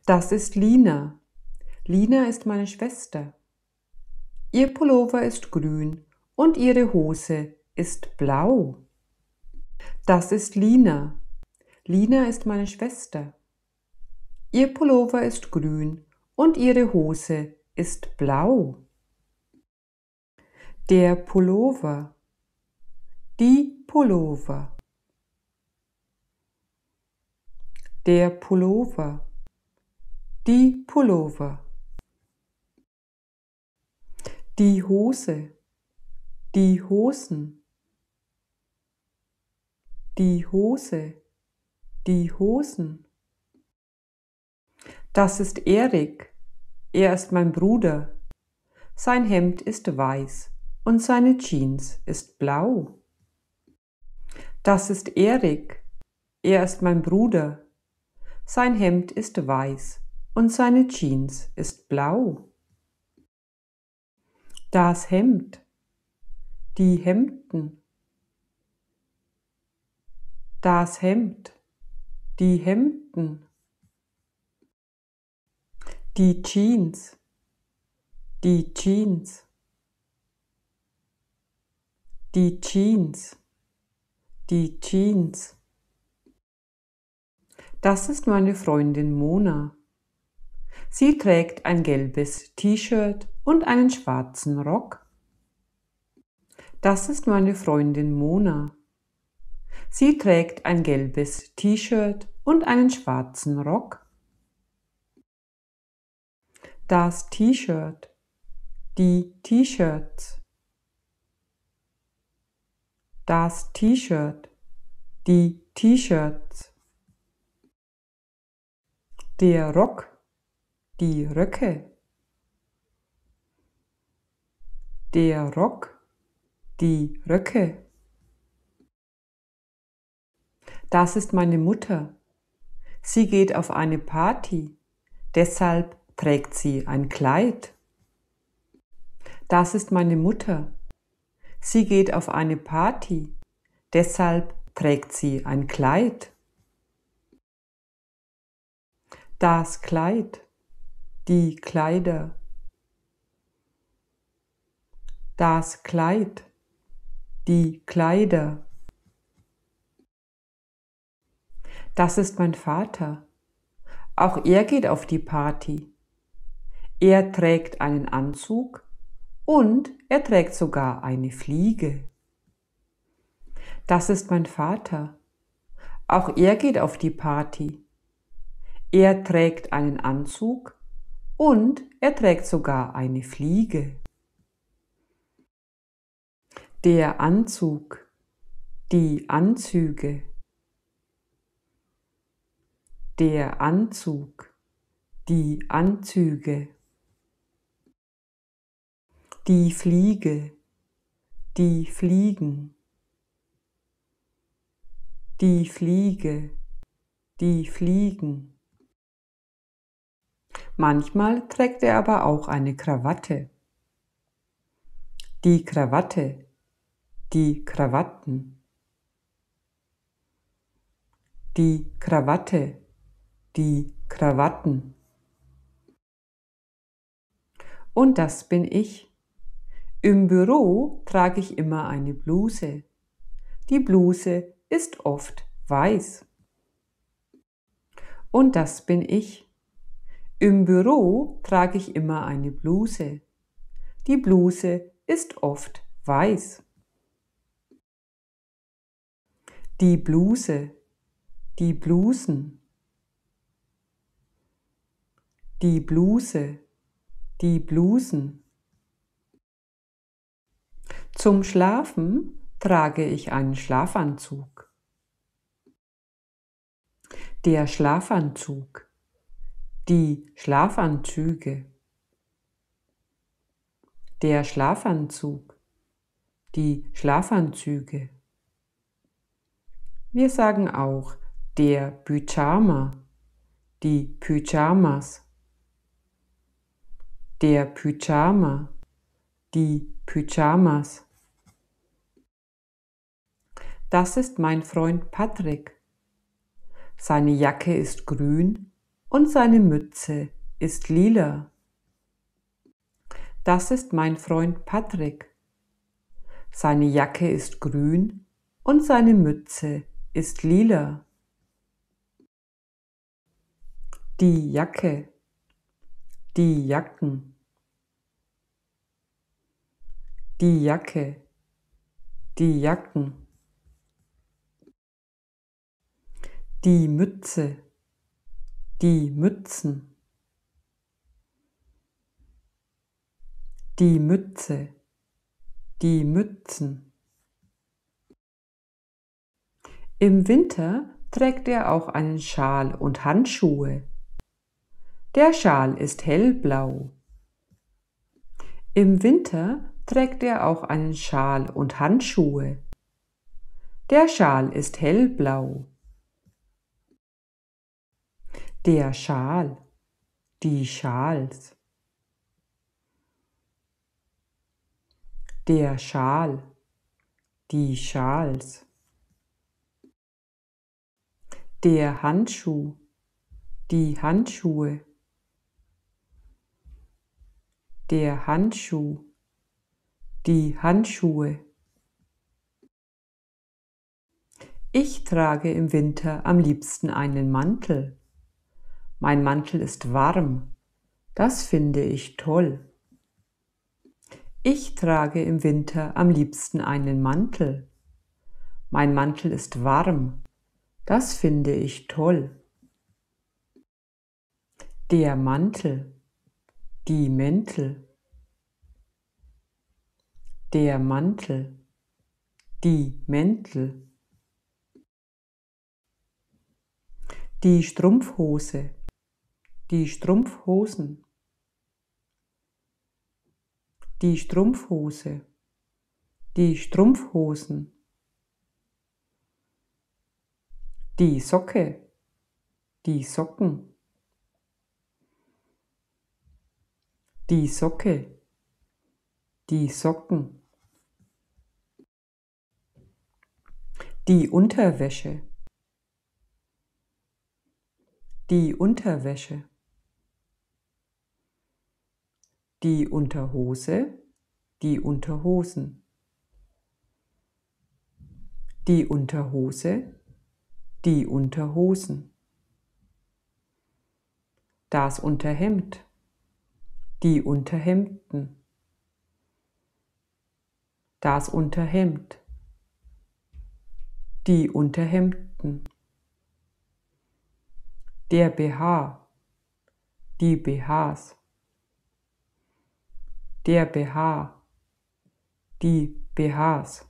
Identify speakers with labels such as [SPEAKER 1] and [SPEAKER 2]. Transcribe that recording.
[SPEAKER 1] Das ist Lina. Lina ist meine Schwester. Ihr Pullover ist grün und ihre Hose ist blau. Das ist Lina. Lina ist meine Schwester. Ihr Pullover ist grün und ihre Hose ist blau. Der Pullover. Die Pullover. Der Pullover. Die Pullover. Die Hose. Die Hosen. Die Hose. Die Hosen. Das ist Erik. Er ist mein Bruder. Sein Hemd ist weiß und seine Jeans ist blau. Das ist Erik. Er ist mein Bruder. Sein Hemd ist weiß und seine Jeans ist blau. Das Hemd. Die Hemden. Das Hemd. Die Hemden. Die Jeans. Die Jeans. Die Jeans. Die Jeans. Das ist meine Freundin Mona. Sie trägt ein gelbes T-Shirt und einen schwarzen Rock. Das ist meine Freundin Mona. Sie trägt ein gelbes T-Shirt und einen schwarzen Rock. Das T-Shirt. Die T-Shirts. Das T-Shirt. Die T-Shirts. Der Rock. Die Röcke. Der Rock. Die Röcke. Das ist meine Mutter. Sie geht auf eine Party. Deshalb trägt sie ein Kleid. Das ist meine Mutter. Sie geht auf eine Party. Deshalb trägt sie ein Kleid. Das Kleid. Die Kleider. Das Kleid. Die Kleider. Das ist mein Vater. Auch er geht auf die Party. Er trägt einen Anzug und er trägt sogar eine Fliege. Das ist mein Vater. Auch er geht auf die Party. Er trägt einen Anzug und er trägt sogar eine Fliege. Der Anzug. Die Anzüge. Der Anzug. Die Anzüge. Die Fliege. Die Fliegen. Die Fliege. Die Fliegen. Manchmal trägt er aber auch eine Krawatte. Die Krawatte. Die Krawatten. Die Krawatte. Die Krawatten. Und das bin ich. Im Büro trage ich immer eine Bluse. Die Bluse ist oft weiß. Und das bin ich. Im Büro trage ich immer eine Bluse. Die Bluse ist oft weiß. Die Bluse. Die Blusen. Die Bluse. Die Blusen. Zum Schlafen trage ich einen Schlafanzug. Der Schlafanzug. Die Schlafanzüge. Der Schlafanzug. Die Schlafanzüge. Wir sagen auch der Pyjama. Die Pyjamas. Der Pyjama. Die Pyjamas. Das ist mein Freund Patrick. Seine Jacke ist grün und seine Mütze ist lila. Das ist mein Freund Patrick. Seine Jacke ist grün und seine Mütze ist lila. Die Jacke, die Jacken, die Jacke, die Jacken, die Mütze, die Mützen, die Mütze, die Mützen. Im Winter trägt er auch einen Schal und Handschuhe. Der Schal ist hellblau. Im Winter trägt er auch einen Schal und Handschuhe. Der Schal ist hellblau. Der Schal, die Schals. Der Schal, die Schals. Der Handschuh, die Handschuhe. Der Handschuh, die Handschuhe. Ich trage im Winter am liebsten einen Mantel. Mein Mantel ist warm. Das finde ich toll. Ich trage im Winter am liebsten einen Mantel. Mein Mantel ist warm. Das finde ich toll. Der Mantel, die Mäntel. Der Mantel, die Mäntel. Die Strumpfhose, die Strumpfhosen. Die Strumpfhose, die Strumpfhosen. Die Socke, die Socken. Die Socke, die Socken. Die Unterwäsche, die Unterwäsche. Die Unterhose, die Unterhosen. Die Unterhose, die Unterhosen. Das Unterhemd, die Unterhemden. Das Unterhemd, die Unterhemden. Der BH, die BHs. Der BH, die BHs.